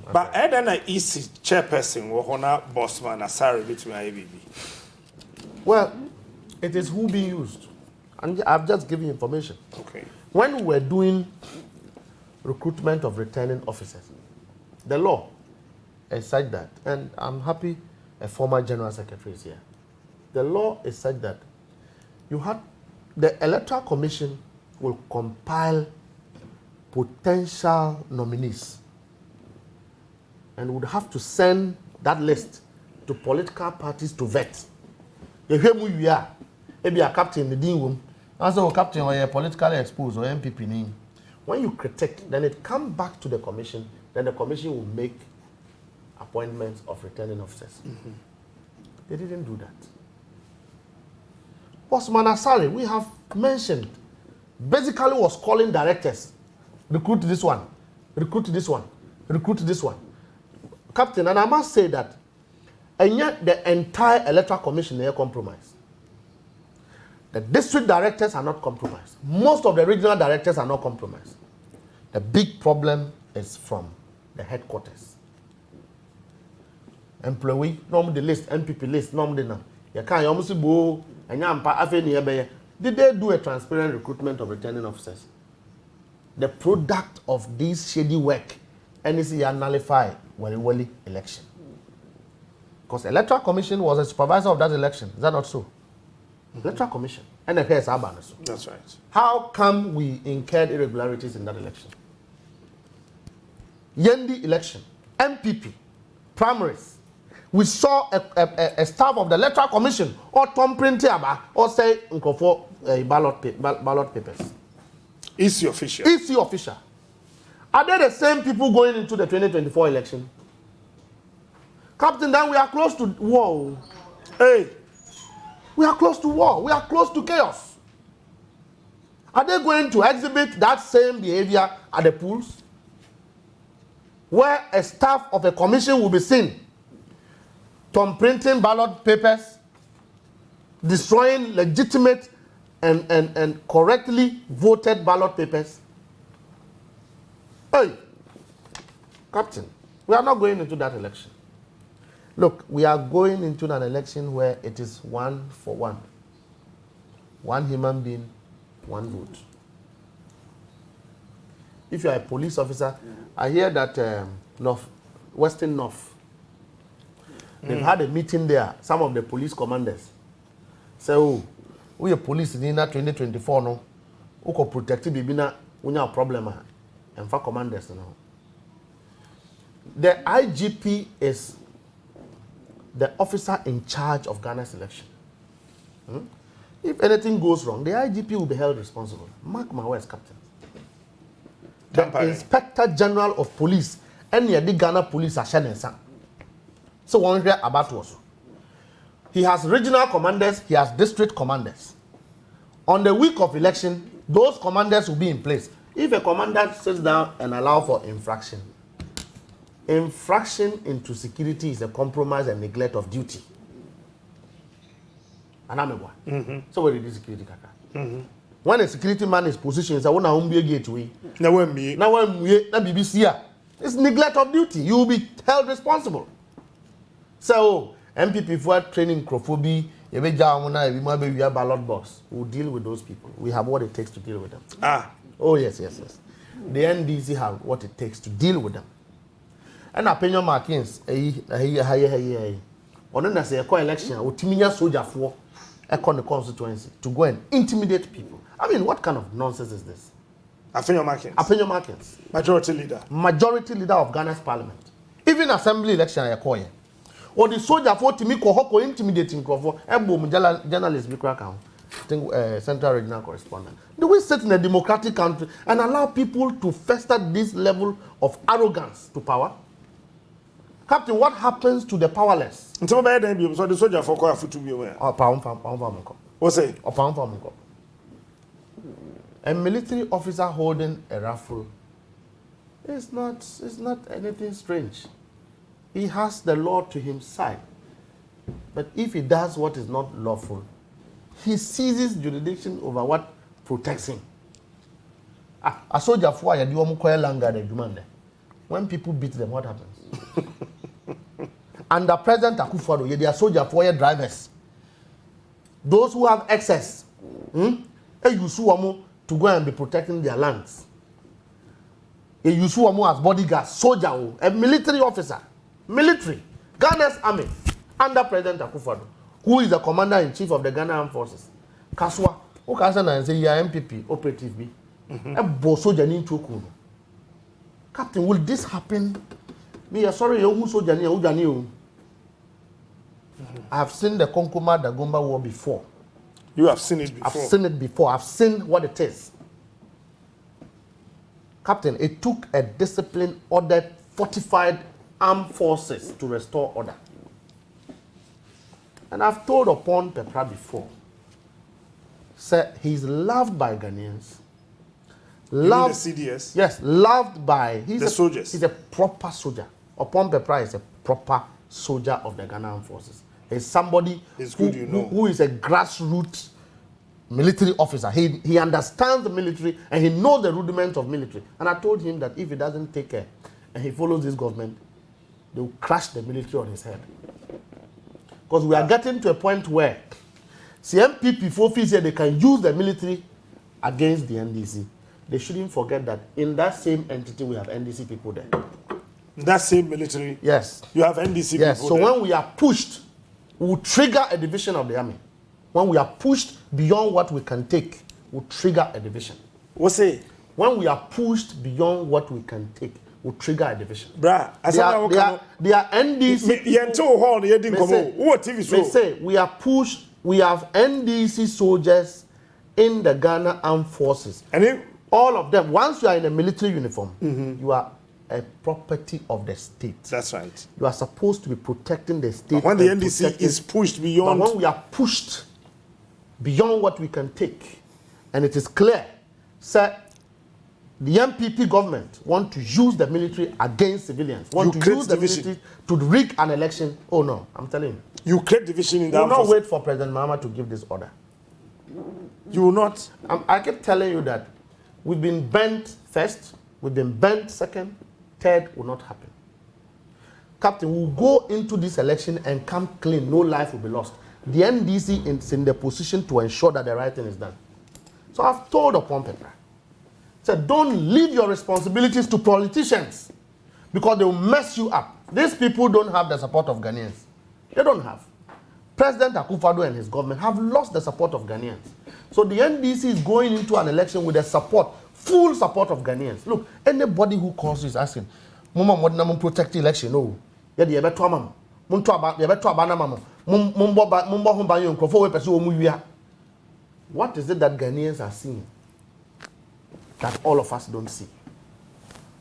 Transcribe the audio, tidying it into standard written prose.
But I don't know easy chairperson or honor bossman Asari between IBB. Well, it is who being used. And I've just given information. Okay. When we were doing recruitment of returning officers, the law is such that, and I'm happy a former general secretary is here. The law is such that the Electoral Commission will compile potential nominees and would have to send that list to political parties to vet. You hear who you are. Maybe a captain in the dean room. Also, a captain or a politically exposed or NPP name. When you critique, then it comes back to the commission. Then the commission will make appointments of returning officers. They didn't do that. Bossman Asari, we have mentioned, basically was calling directors, recruit this one, recruit this one, recruit this one. Captain, and I must say that, and yet the entire Electoral Commission is compromised. The district directors are not compromised. Most of the regional directors are not compromised. The big problem is from the headquarters. Employee, normally the list, NPP list, normally now. You can't almost go and did they do a transparent recruitment of returning officers? The product of this shady work, NDC nullify Wali election. Because the Electoral Commission was a supervisor of that election. Is that not so? Electoral Commission. NPP is Abba. That's right. How come we incurred irregularities in that election? Yendi election, NPP, primaries. We saw a staff of the Electoral Commission or Tom Printiaba or say for ballot papers. EC official. EC official. Are they the same people going into the 2024 election? Captain, then we are close to war. Hey, we are close to war. We are close to chaos. Are they going to exhibit that same behavior at the polls? Where a staff of a commission will be seen from printing ballot papers, destroying legitimate and correctly voted ballot papers. Hey, Captain, we are not going into that election. Look, we are going into an election where it is 1 for 1. One human being, one vote. If you are a police officer, I hear that Western North, they've had a meeting there, some of the police commanders. So, we are police in 2024, no? We can protect Bibina, we have a problem. And for commanders, no? The IGP is the officer in charge of Ghana's election. If anything goes wrong, the IGP will be held responsible. Mark my words, Captain. The Inspector General of Police and the Ghana Police are sharing some. So one here about us. He has regional commanders, he has district commanders. On the week of election, those commanders will be in place. If a commander sits down and allows for infraction into security is a compromise and neglect of duty. And I'm a one. So where is security kaka? When a security man is positioned, it's a one home gateway. Now when BBC, it's neglect of duty. You will be held responsible. So MPP for training crophobia, we have ballot box. We'll deal with those people. We have what it takes to deal with them. Oh yes. The NDC have what it takes to deal with them. And opinion Maakye, on a election, Otimiya soldier for the constituency to go and intimidate people. I mean, what kind of nonsense is this? Opinion Maakye. Majority leader of Ghana's parliament. Even assembly election, or the soldier for Timiko intimidating for journalist Central Regional Correspondent. Do we sit in a democratic country and allow people to fester this level of arrogance to power? Captain, what happens to the powerless? So the soldier for to be aware. What's it? A military officer holding a rifle is not anything strange. He has the law to his side. But if he does what is not lawful, he seizes jurisdiction over what protects him. A soldier for a langa de demand. When people beat them, what happens? Under President Akufo-Addo, they are soldiers for your drivers. Those who have excess, they use them to go and be protecting their lands. They use them as bodyguards, soldier, a military officer, military, Ghana's army, under President Akufo-Addo, who is the commander-in-chief of the Ghana Armed Forces. Kaswa, who can say you are NPP, operative B. A boss soldier in Choku. Captain, will this happen? Me, sorry, you soldier near I have seen the Konkoma Dagomba war before. You have seen it before? I've seen it before. I've seen what it is. Captain, it took a disciplined, ordered, fortified armed forces to restore order. And I've told upon Pepra before, sir, he's loved by Ghanaians. Loved the CDS? Yes, loved by the soldiers. He's a proper soldier. Upon Pepra is a proper soldier of the Ghana Armed Forces. He's somebody who is a grassroots military officer. He understands the military and he knows the rudiments of military. And I told him that if he doesn't take care and he follows this government, they will crash the military on his head. Because we are getting to a point where NPP feels that they can use the military against the NDC. They shouldn't forget that in that same entity we have NDC people there. That same military? Yes. You have NDC people yes. So there. when we are pushed, we will trigger a division of the army. When we are pushed beyond what we can take, we will trigger a division. What's it? When we are pushed beyond what we can take, we will trigger a division. Bruh, they are NDC. They say we are pushed, we have NDC soldiers in the Ghana Armed Forces. And all of them, once you are in a military uniform, you are a property of the state. That's right. You are supposed to be protecting the state. But when the NDC is pushed beyond... But when we are pushed beyond what we can take, and it is clear, sir, the NPP government want to use the military against civilians, want to use the military to rig an election. Oh no, I'm telling you. You create division in that. You will not wait for President Mahama to give this order. You will not? I keep telling you that we've been bent first, we've been bent second, third will not happen. Captain, we'll go into this election and come clean, no life will be lost. The NDC is in the position to ensure that the right thing is done. So I've told upon Pepra, said don't leave your responsibilities to politicians because they will mess you up. These people don't have the support of Ghanaians. They don't have. President Akufo-Addo and his government have lost the support of Ghanaians. So the NDC is going into an election with the support, full support of Ghanaians. Look, anybody who calls you is asking, Mama, what na protect the election? No. Yeah, the better mama. What is it that Ghanaians are seeing that all of us don't see?